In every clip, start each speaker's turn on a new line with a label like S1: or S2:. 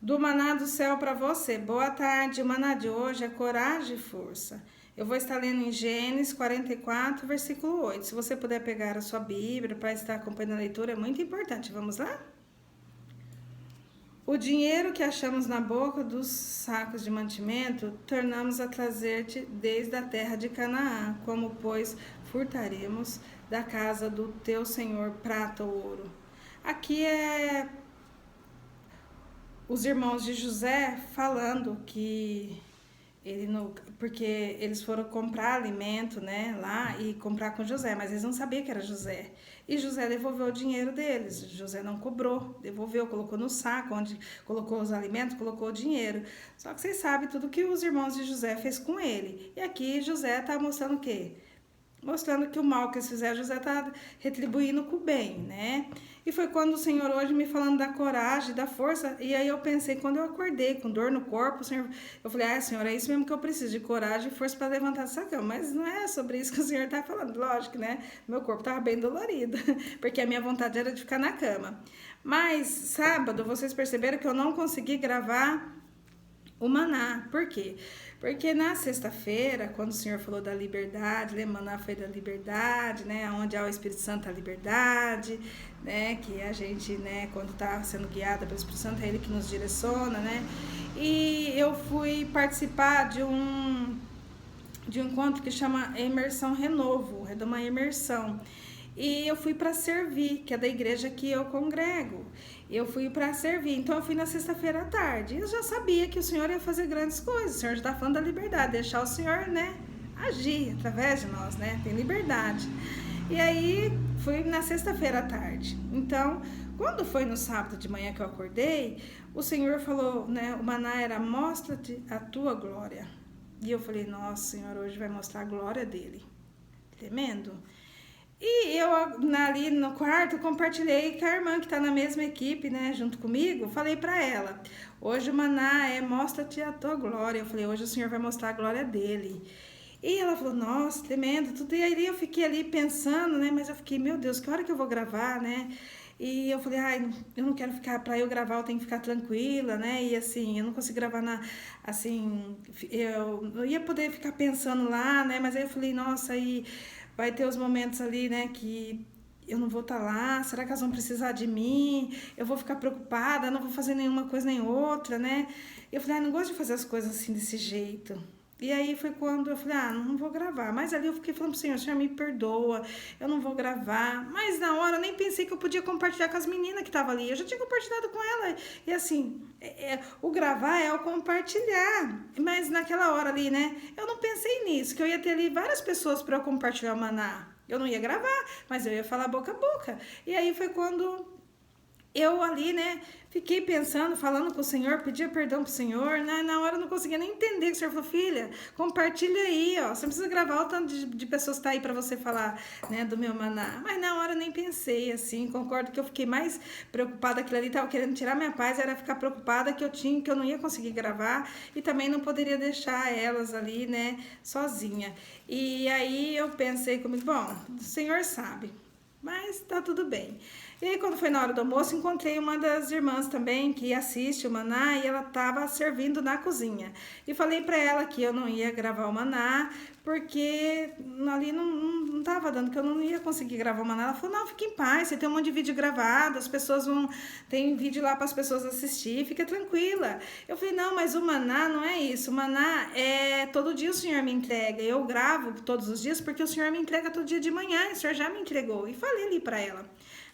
S1: Do maná do céu para você. Boa tarde. O maná de hoje é coragem e força. Eu vou estar lendo em Gênesis 44, versículo 8. Se você puder pegar a sua Bíblia para estar acompanhando a leitura, é muito importante. Vamos lá? O dinheiro que achamos na boca dos sacos de mantimento, tornamos a trazer-te desde a terra de Canaã, como, pois, furtaremos da casa do teu senhor prata ou ouro. Aqui é os irmãos de José falando que ele não, porque eles foram comprar alimento, né, lá e comprar com José, mas eles não sabiam que era José. E José devolveu o dinheiro deles. José não cobrou, devolveu, colocou no saco onde colocou os alimentos, colocou o dinheiro. Só que vocês sabem tudo que os irmãos de José fez com ele. E aqui José está mostrando o quê? Mostrando que o mal que eles fizeram, José está retribuindo com o bem, né? E foi quando o Senhor hoje me falando da coragem, da força, e aí eu pensei, quando eu acordei com dor no corpo, o Senhor, eu falei, Senhor, é isso mesmo que eu preciso, de coragem e força para levantar essa cama. Mas não é sobre isso que o Senhor está falando, lógico, né? Meu corpo estava bem dolorido, porque a minha vontade era de ficar na cama. Mas sábado, vocês perceberam que eu não consegui gravar o maná. Por quê? Porque na sexta-feira, quando o Senhor falou da liberdade, maná foi da liberdade, né? Onde há o Espírito Santo, a liberdade, né? Que a gente, né, quando está sendo guiada pelo Espírito Santo, é Ele que nos direciona, né? E eu fui participar de um encontro que chama Imersão Renovo, é de uma imersão. E eu fui para servir, que é da igreja que eu congrego. Eu fui para servir, então eu fui na sexta-feira à tarde. Eu já sabia que o Senhor ia fazer grandes coisas. O Senhor já está falando da liberdade, deixar o Senhor, né, agir através de nós, né? Tem liberdade. E aí fui na sexta-feira à tarde. Então, quando foi no sábado de manhã que eu acordei, o Senhor falou, né, o maná era mostra-te a tua glória. E eu falei, nossa, Senhor, hoje vai mostrar a glória dele. Tremendo. E eu ali no quarto compartilhei com a irmã que está na mesma equipe, né, junto comigo, falei para ela, hoje o maná é mostra-te a tua glória. Eu falei, hoje o Senhor vai mostrar a glória dele. E ela falou, nossa, tremendo, tudo. E aí eu fiquei ali pensando, né, mas eu fiquei, meu Deus, que hora que eu vou gravar, né? E eu falei, eu não quero ficar, para eu gravar eu tenho que ficar tranquila, né? E assim, eu não consigo gravar assim, eu não ia poder ficar pensando lá, né? Mas aí eu falei, nossa, aí vai ter os momentos ali, né, que eu não vou estar lá, será que elas vão precisar de mim? Eu vou ficar preocupada, não vou fazer nenhuma coisa nem outra, né? Eu falei, não gosto de fazer as coisas assim desse jeito. E aí foi quando eu falei, não vou gravar. Mas ali eu fiquei falando pro Senhor me perdoa, eu não vou gravar. Mas na hora eu nem pensei que eu podia compartilhar com as meninas que estavam ali. Eu já tinha compartilhado com ela. E assim, o gravar é o compartilhar. Mas naquela hora ali, né, eu não pensei nisso, que eu ia ter ali várias pessoas para eu compartilhar o maná. Eu não ia gravar, mas eu ia falar boca a boca. E aí foi quando eu ali, né, fiquei pensando, falando com o Senhor, pedia perdão pro Senhor, né, na hora eu não conseguia nem entender, que o Senhor falou, filha, compartilha aí, ó, você não precisa gravar o tanto de pessoas que tá aí pra você falar, né, do meu maná, mas na hora eu nem pensei, assim, concordo que eu fiquei mais preocupada, aquilo ali tava querendo tirar minha paz, era ficar preocupada que eu não ia conseguir gravar, e também não poderia deixar elas ali, né, sozinha, e aí eu pensei comigo, bom, o Senhor sabe, mas tá tudo bem. E aí, quando foi na hora do almoço, encontrei uma das irmãs também que assiste o maná e ela estava servindo na cozinha. E falei para ela que eu não ia gravar o maná porque ali não estava dando, que eu não ia conseguir gravar o maná. Ela falou, não, fique em paz, você tem um monte de vídeo gravado, as pessoas vão... Tem vídeo lá para as pessoas assistir, fica tranquila. Eu falei, não, mas o maná não é isso. O maná é todo dia o Senhor me entrega. Eu gravo todos os dias porque o Senhor me entrega todo dia de manhã. O Senhor já me entregou. E falei ali para ela.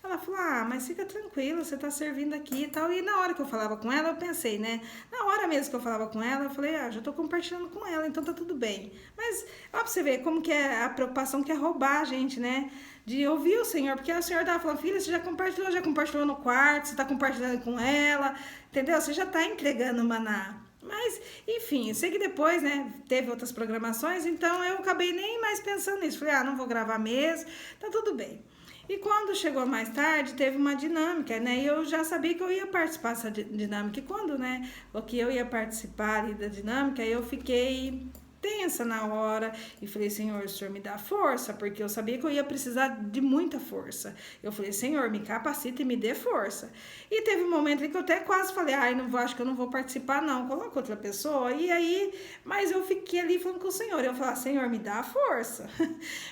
S1: Ela falou, mas fica tranquila, você tá servindo aqui e tal. E na hora que eu falava com ela, eu pensei, né? Na hora mesmo que eu falava com ela, eu falei, já tô compartilhando com ela, então tá tudo bem. Mas, ó, pra você ver como que é a preocupação que é roubar a gente, né? De ouvir o Senhor, porque o Senhor tava falando, filha, você já compartilhou no quarto, você tá compartilhando com ela, entendeu? Você já tá entregando o maná. Mas, enfim, eu sei que depois, né, teve outras programações, então eu acabei nem mais pensando nisso. Falei, não vou gravar mesmo, tá tudo bem. E quando chegou mais tarde, teve uma dinâmica, né? E eu já sabia que eu ia participar dessa dinâmica. E quando, né, o que eu ia participar ali da dinâmica, eu fiquei tensa na hora e falei, Senhor, o Senhor me dá força, porque eu sabia que eu ia precisar de muita força. Eu falei, Senhor, me capacita e me dê força. E teve um momento em que eu até quase falei, ai, não vou, acho que eu não vou participar não, coloca outra pessoa. E aí, mas eu fiquei ali falando com o Senhor, eu falei, Senhor, me dá força.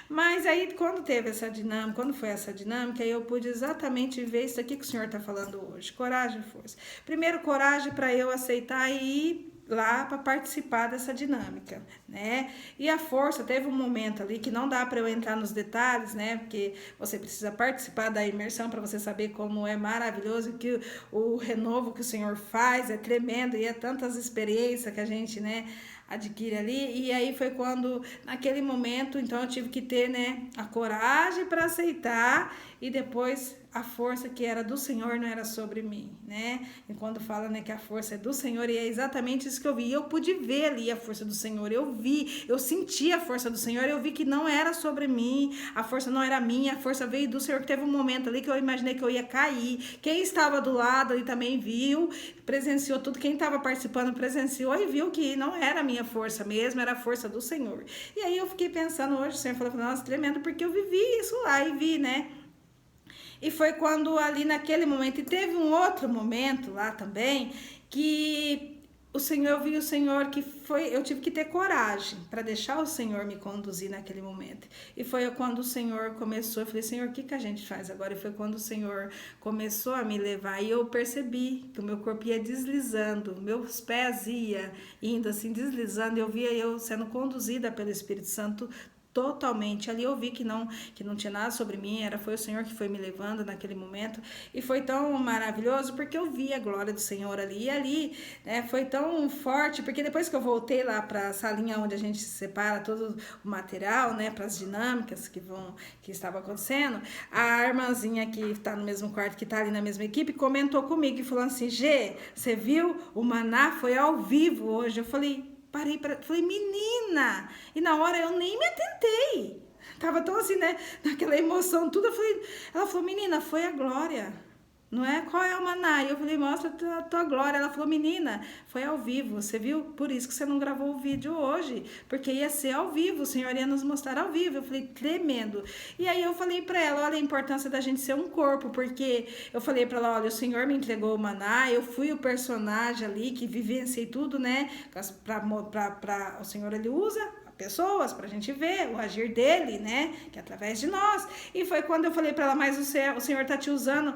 S1: Mas aí, quando teve essa dinâmica, quando foi essa dinâmica, aí eu pude exatamente ver isso aqui que o Senhor está falando hoje, coragem e força. Primeiro, coragem para eu aceitar e ir lá para participar dessa dinâmica, né? E a força, teve um momento ali que não dá para eu entrar nos detalhes, né? Porque você precisa participar da imersão para você saber como é maravilhoso, que o renovo que o Senhor faz é tremendo e é tantas experiências que a gente, né, adquire ali. E aí foi quando, naquele momento, então eu tive que ter, né, a coragem para aceitar e depois a força que era do Senhor não era sobre mim, né? E quando fala, né, que a força é do Senhor, e é exatamente isso que eu vi. E eu pude ver ali a força do Senhor, eu vi, eu senti a força do Senhor, eu vi que não era sobre mim, a força não era minha, a força veio do Senhor, que teve um momento ali que eu imaginei que eu ia cair. Quem estava do lado ali também viu, presenciou tudo, quem estava participando presenciou e viu que não era a minha força mesmo, era a força do Senhor. E aí eu fiquei pensando hoje, o Senhor falou, nossa, tremendo, porque eu vivi isso lá e vi, né? E foi quando ali naquele momento, e teve um outro momento lá também, que o Senhor, eu vi o Senhor que foi, eu tive que ter coragem para deixar o Senhor me conduzir naquele momento. E foi quando o Senhor começou, eu falei, Senhor, o que que a gente faz agora? E foi quando o Senhor começou a me levar e eu percebi que o meu corpo ia deslizando, meus pés ia indo assim, deslizando, eu via eu sendo conduzida pelo Espírito Santo totalmente. Ali eu vi que não tinha nada sobre mim, foi o Senhor que foi me levando naquele momento, e foi tão maravilhoso porque eu vi a glória do Senhor ali, e ali, né, foi tão forte, porque depois que eu voltei lá para a salinha onde a gente separa todo o material, né, para as dinâmicas que estavam acontecendo, a irmãzinha que está no mesmo quarto, que está ali na mesma equipe, comentou comigo e falou assim, Gê, você viu? O Maná foi ao vivo hoje. Eu falei, falei, menina, e na hora eu nem me atentei, tava tão assim, né, naquela emoção, tudo, ela falou, menina, foi a glória, não é? Qual é o Maná? E eu falei, mostra a tua glória. Ela falou, menina, foi ao vivo, você viu? Por isso que você não gravou o vídeo hoje, porque ia ser ao vivo, o Senhor ia nos mostrar ao vivo. Eu falei, tremendo. E aí eu falei pra ela, olha a importância da gente ser um corpo, porque eu falei pra ela, olha, o Senhor me entregou o Maná, eu fui o personagem ali que vivenciei tudo, né? O Senhor, ele usa pessoas pra gente ver o agir dele, né, que é através de nós. E foi quando eu falei pra ela, mas o Senhor tá te usando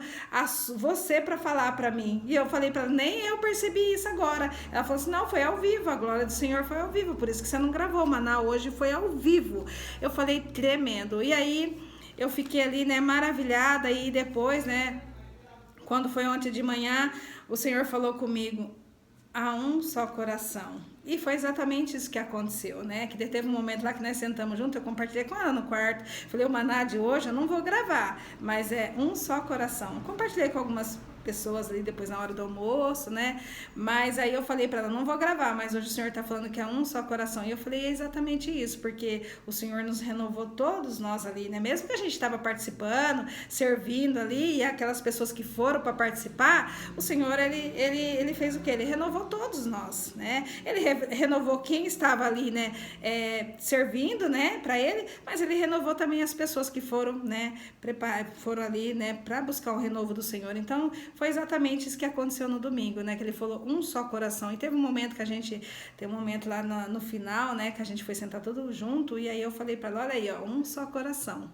S1: você pra falar pra mim. E eu falei pra ela, nem eu percebi isso agora. Ela falou assim, não, foi ao vivo, a glória do Senhor foi ao vivo, por isso que você não gravou, o Maná hoje foi ao vivo. Eu falei, tremendo. E aí eu fiquei ali, né, maravilhada, e depois, né, quando foi ontem de manhã, o Senhor falou comigo, há um só coração. E foi exatamente isso que aconteceu, né? Que teve um momento lá que nós sentamos junto, eu compartilhei com ela no quarto. Falei, o Maná de hoje eu não vou gravar, mas é um só coração. Compartilhei com algumas pessoas ali depois na hora do almoço, né? Mas aí eu falei para ela, não vou gravar, mas hoje o Senhor tá falando que é um só coração. E eu falei, é exatamente isso, porque o Senhor nos renovou todos nós ali, né? Mesmo que a gente estava participando, servindo ali, e aquelas pessoas que foram para participar, o Senhor, ele fez o quê? Ele renovou todos nós, né? Ele renovou quem estava ali, né? Servindo, né? Para ele, mas ele renovou também as pessoas que foram, né? Foram ali, né? Para buscar o renovo do Senhor. Então, foi exatamente isso que aconteceu no domingo, né? Que ele falou um só coração. E teve um momento que tem um momento lá no final, né? Que a gente foi sentar todo junto. E aí eu falei para ela, olha aí, ó, um só coração.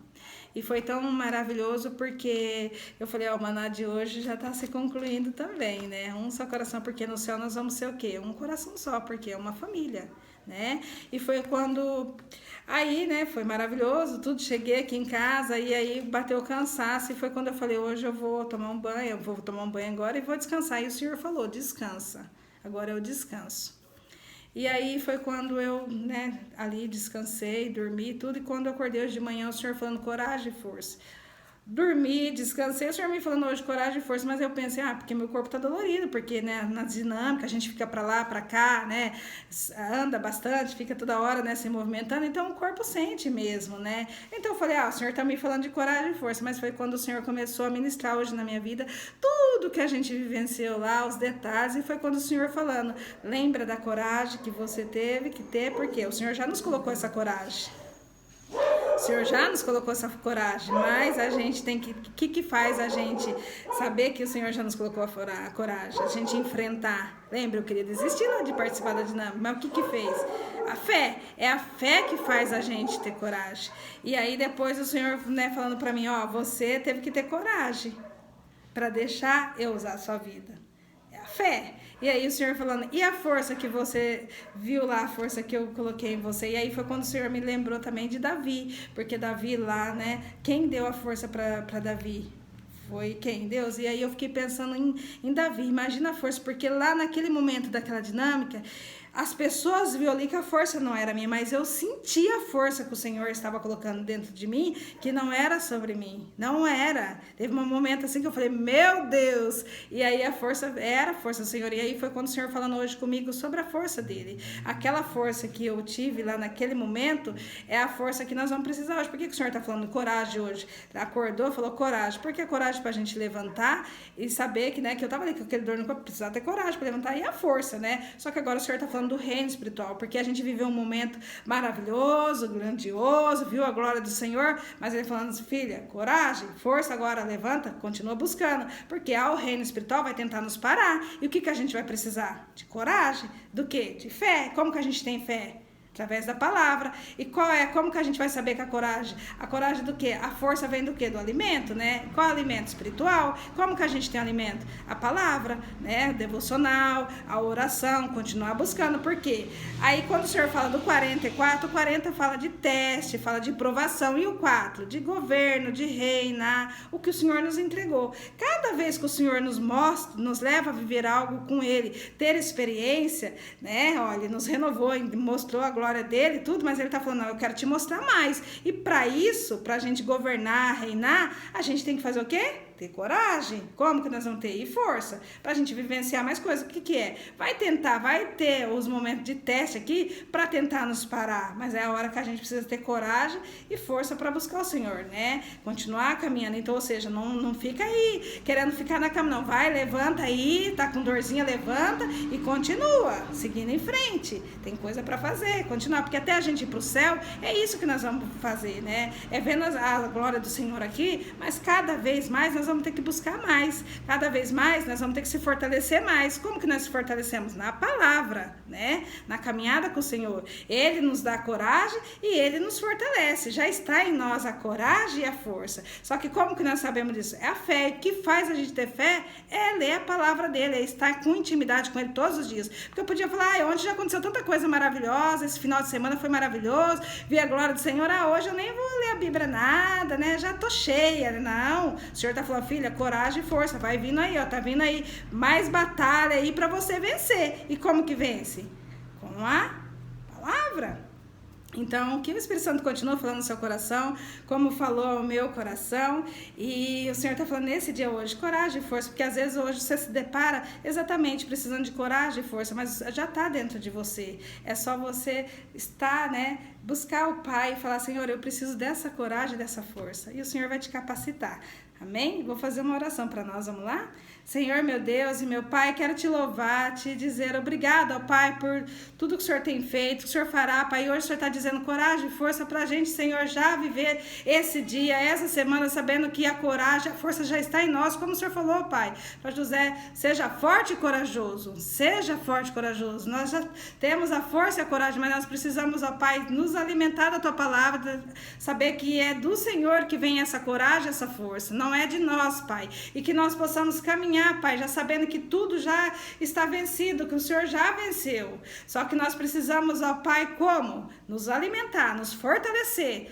S1: E foi tão maravilhoso porque eu falei, ó, o Maná de hoje já está se concluindo também, né? Um só coração, porque no céu nós vamos ser o quê? Um coração só, porque é uma família, né? E foi quando... Aí, né, foi maravilhoso, tudo, cheguei aqui em casa e aí bateu o cansaço e foi quando eu falei, hoje eu vou tomar um banho, eu vou tomar um banho agora e vou descansar. E o Senhor falou, descansa, agora eu descanso. E aí foi quando eu, né, ali descansei, dormi tudo, e quando eu acordei hoje de manhã, o Senhor falando coragem e força. dormi, descansei. O Senhor me falando hoje coragem e força, mas eu pensei, porque meu corpo tá dolorido, porque, né, na dinâmica a gente fica pra lá, pra cá, né, anda bastante, fica toda hora, né, se movimentando, então o corpo sente mesmo, né. Então eu falei, o Senhor tá me falando de coragem e força, mas foi quando o Senhor começou a ministrar hoje na minha vida tudo que a gente vivenciou lá, os detalhes, e foi quando o Senhor falando, lembra da coragem que você teve que ter, porque o Senhor já nos colocou essa coragem. O Senhor já nos colocou essa coragem, mas a gente tem que faz a gente saber que o Senhor já nos colocou a coragem? A gente enfrentar. Lembra, eu queria desistir de participar da dinâmica, mas o que fez? A fé. É a fé que faz a gente ter coragem. E aí depois o Senhor, né, falando pra mim, você teve que ter coragem para deixar eu usar a sua vida. É a fé. E aí o Senhor falando, e a força que você viu lá, a força que eu coloquei em você? E aí foi quando o Senhor me lembrou também de Davi, porque Davi lá, né, quem deu a força para Davi? Foi quem? Deus. E aí eu fiquei pensando em Davi, imagina a força, porque lá naquele momento daquela dinâmica, as pessoas viram ali que a força não era minha, mas eu senti a força que o Senhor estava colocando dentro de mim, que não era sobre mim, não era. Teve um momento assim que eu falei, meu Deus! E aí a força era a força do Senhor. E aí foi quando o Senhor falando hoje comigo sobre a força dele. Aquela força que eu tive lá naquele momento é a força que nós vamos precisar hoje. Por que o Senhor está falando coragem hoje? Acordou, falou coragem. Por que coragem? Para a gente levantar e saber que, né, que eu estava ali com aquele dor no corpo, precisava ter coragem para levantar, e a força, né? Só que agora o Senhor está falando do reino espiritual, porque a gente viveu um momento maravilhoso, grandioso, viu a glória do Senhor, mas ele falando assim, filha, coragem, força agora, levanta, continua buscando, porque o reino espiritual vai tentar nos parar, e o que a gente vai precisar? De coragem, do quê? De fé. Como que a gente tem fé? Através da palavra. E como que a gente vai saber que a coragem do quê? A força vem do quê? Do alimento, né? Qual é o alimento espiritual? Como que a gente tem alimento? A palavra, né? O devocional, a oração, continuar buscando. Por quê? Aí quando o Senhor fala do 44, o 40 fala de teste, fala de provação. E o 4? De governo, de reinar, o que o Senhor nos entregou. Cada vez que o Senhor nos mostra, nos leva a viver algo com Ele, ter experiência, né? Olha, Ele nos renovou, mostrou a glória dele e tudo, mas ele tá falando, não, eu quero te mostrar mais. E para isso, pra gente governar, reinar, a gente tem que fazer o quê? Ter coragem. Como que nós vamos ter? E força. Pra gente vivenciar mais coisas. O que é? Vai ter os momentos de teste aqui pra tentar nos parar, mas é a hora que a gente precisa ter coragem e força pra buscar o Senhor, né? Continuar caminhando. Então, ou seja, não fica aí querendo ficar na cama, não. Vai, levanta aí, tá com dorzinha, levanta e continua, seguindo em frente. Tem coisa pra fazer, continuar, porque até a gente ir pro céu, é isso que nós vamos fazer, né? É vendo a glória do Senhor aqui, mas cada vez mais nós vamos ter que buscar mais. Cada vez mais nós vamos ter que se fortalecer mais. Como que nós se fortalecemos? Na palavra, né? Na caminhada com o Senhor. Ele nos dá coragem e Ele nos fortalece. Já está em nós a coragem e a força. Só que como que nós sabemos disso? É a fé. O que faz a gente ter fé é ler a palavra dele, é estar com intimidade com Ele todos os dias. Porque eu podia falar, ontem já aconteceu tanta coisa maravilhosa, esse final de semana foi maravilhoso, vi a glória do Senhor, hoje eu nem vou ler a Bíblia nada, né? Já tô cheia. Não, o Senhor tá falando, filha, coragem e força, vai vindo aí, tá vindo aí mais batalha aí pra você vencer. E como que vence? Com a palavra. Então, que o Espírito Santo continua falando no seu coração, como falou ao meu coração, e o Senhor está falando nesse dia hoje, coragem e força, porque às vezes hoje você se depara exatamente precisando de coragem e força, mas já está dentro de você, é só você estar, né, buscar o Pai e falar, Senhor, eu preciso dessa coragem, dessa força, e o Senhor vai te capacitar. Amém? Vou fazer uma oração para nós, vamos lá? Senhor, meu Deus e meu Pai, quero te louvar, te dizer obrigado, ó Pai, por tudo que o Senhor tem feito, que o Senhor fará, Pai. E hoje o Senhor está dizendo coragem e força para a gente, Senhor, já viver esse dia, essa semana, sabendo que a coragem, a força já está em nós, como o Senhor falou, Pai. Para José, seja forte e corajoso, seja forte e corajoso. Nós já temos a força e a coragem, mas nós precisamos, ó Pai, nos alimentar da Tua palavra, saber que é do Senhor que vem essa coragem, essa força, não é de nós, Pai. E que nós possamos caminhar caminhar, Pai, já sabendo que tudo já está vencido, que o Senhor já venceu. Só que nós precisamos, ó Pai, como? Nos alimentar, nos fortalecer,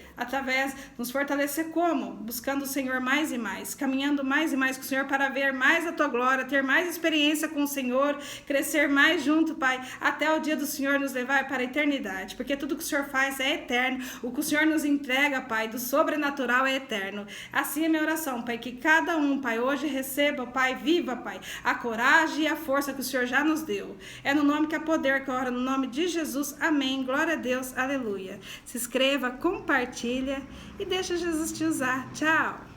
S1: nos fortalecer como? Buscando o Senhor mais e mais, caminhando mais e mais com o Senhor para ver mais a Tua glória, ter mais experiência com o Senhor, crescer mais junto, Pai, até o dia do Senhor nos levar para a eternidade, porque tudo que o Senhor faz é eterno, o que o Senhor nos entrega, Pai, do sobrenatural é eterno. Assim é minha oração, Pai, que cada um, Pai, hoje receba, Pai, viva, Pai, a coragem e a força que o Senhor já nos deu. É no nome que há poder que eu oro, no nome de Jesus, amém, glória a Deus, aleluia. Se inscreva, compartilha e deixa Jesus te usar. Tchau!